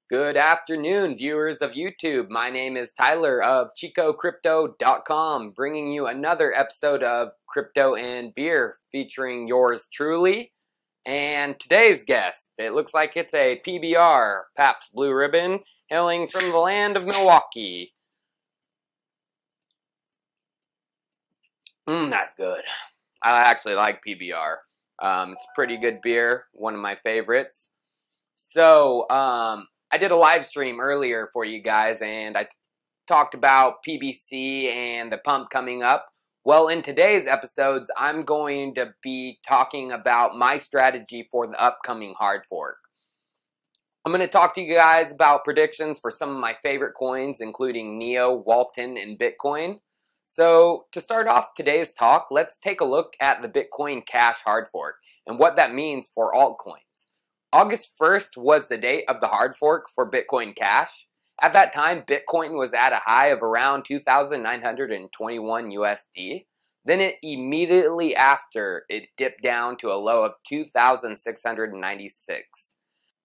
Good afternoon, viewers of YouTube. My name is Tyler of ChicoCrypto.com, bringing you another episode of Crypto and Beer, featuring yours truly and today's guest. It looks like it's a PBR, Pabst Blue Ribbon, hailing from the land of Milwaukee. That's good. I actually like PBR. It's a pretty good beer, one of my favorites. So, I did a live stream earlier for you guys, and I talked about PBC and the pump coming up. Well, in today's episodes, I'm going to be talking about my strategy for the upcoming hard fork. I'm going to talk to you guys about predictions for some of my favorite coins, including NEO, Walton, and Bitcoin. So, to start off today's talk, let's take a look at the Bitcoin Cash hard fork and what that means for altcoins. August 1st was the date of the hard fork for Bitcoin Cash. At that time, Bitcoin was at a high of around 2,921 USD. Then it immediately after, it dipped down to a low of 2,696.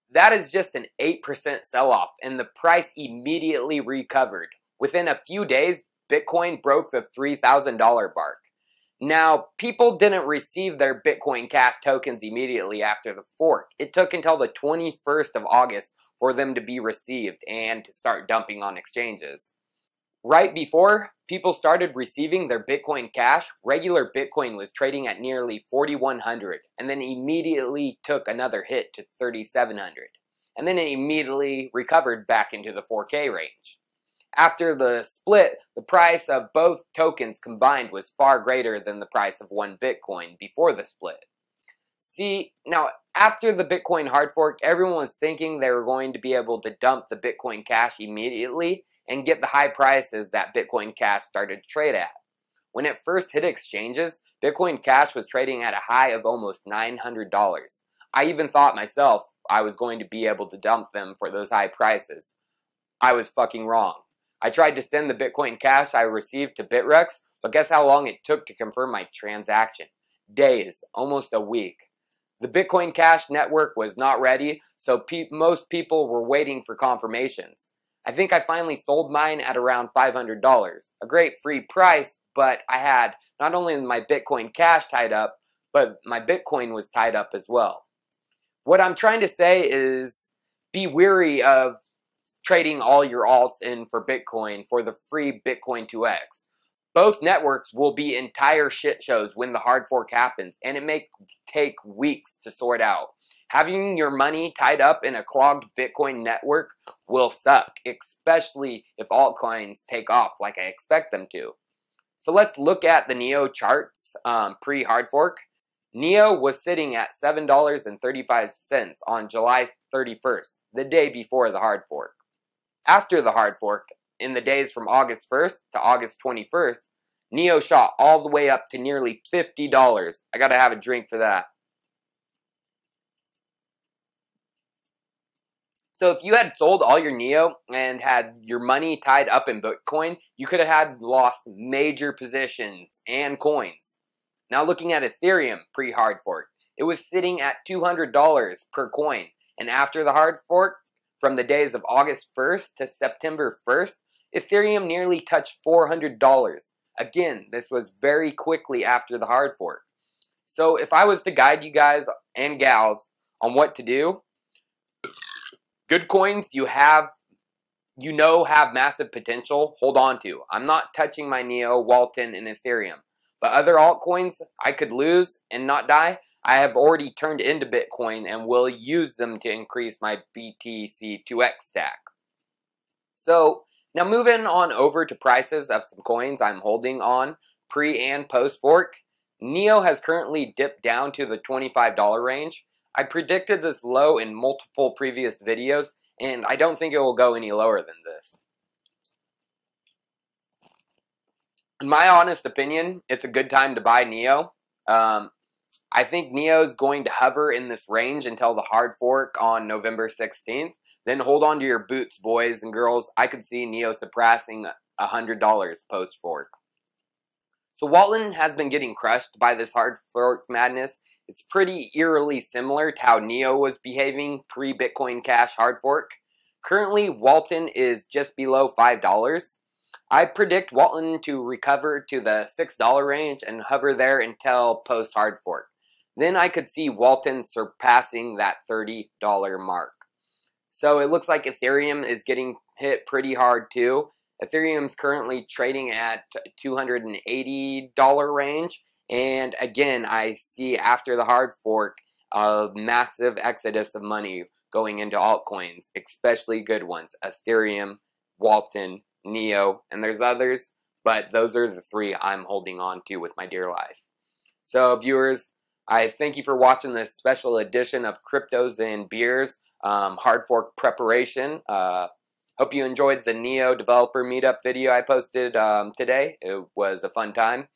That is just an 8% sell-off, and the price immediately recovered. Within a few days, Bitcoin broke the $3,000 mark. Now, people didn't receive their Bitcoin Cash tokens immediately after the fork. It took until the 21st of August for them to be received and to start dumping on exchanges. Right before people started receiving their Bitcoin Cash, regular Bitcoin was trading at nearly 4,100 and then immediately took another hit to 3,700. And then it immediately recovered back into the 4K range. After the split, the price of both tokens combined was far greater than the price of one Bitcoin before the split. See, now after the Bitcoin hard fork, everyone was thinking they were going to be able to dump the Bitcoin Cash immediately and get the high prices that Bitcoin Cash started to trade at. When it first hit exchanges, Bitcoin Cash was trading at a high of almost $900. I even thought myself I was going to be able to dump them for those high prices. I was fucking wrong. I tried to send the Bitcoin Cash I received to Bittrex, but guess how long it took to confirm my transaction? Days, almost a week. The Bitcoin Cash network was not ready, so most people were waiting for confirmations. I think I finally sold mine at around $500. A great free price, but I had not only my Bitcoin Cash tied up, but my Bitcoin was tied up as well. What I'm trying to say is be wary of trading all your alts in for Bitcoin for the free Bitcoin 2x. Both networks will be entire shit shows when the hard fork happens, and it may take weeks to sort out. Having your money tied up in a clogged Bitcoin network will suck, especially if altcoins take off like I expect them to. So let's look at the NEO charts pre-hard fork. NEO was sitting at $7.35 on July 31st, the day before the hard fork. After the hard fork, in the days from August 1st to August 21st, NEO shot all the way up to nearly $50. I gotta have a drink for that. So if you had sold all your NEO and had your money tied up in Bitcoin, you could have had lost major positions and coins. Now looking at Ethereum pre-hard fork, it was sitting at $200 per coin. And after the hard fork, from the days of August 1st to September 1st, Ethereum nearly touched $400. Again, this was very quickly after the hard fork. So if I was to guide you guys and gals on what to do, good coins have massive potential, hold on to. I'm not touching my NEO, Walton, and Ethereum. But other altcoins I could lose and not die, I have already turned into Bitcoin and will use them to increase my BTC2X stack. So, now moving on over to prices of some coins I'm holding on pre and post fork. NEO has currently dipped down to the $25 range. I predicted this low in multiple previous videos, and I don't think it will go any lower than this. In my honest opinion, it's a good time to buy NEO. I think NEO is going to hover in this range until the hard fork on November 16th. Then hold on to your boots, boys and girls. I could see NEO surpassing $100 post-fork. So Walton has been getting crushed by this hard fork madness. It's pretty eerily similar to how NEO was behaving pre-Bitcoin Cash hard fork. Currently, Walton is just below $5. I predict Walton to recover to the $6 range and hover there until post Hardfork. Then I could see Walton surpassing that $30 mark. So it looks like Ethereum is getting hit pretty hard too. Ethereum's currently trading at $280 range. And again, I see after the hard fork a massive exodus of money going into altcoins, especially good ones. Ethereum, Walton, NEO, and there's others, but those are the three I'm holding on to with my dear life. So viewers, I thank you for watching this special edition of Cryptos and Beers hard fork preparation. Hope you enjoyed the NEO developer meetup video I posted today. It was a fun time.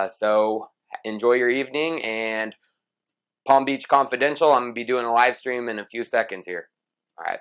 So enjoy your evening, and Palm Beach Confidential, I'm going to be doing a live stream in a few seconds here. All right.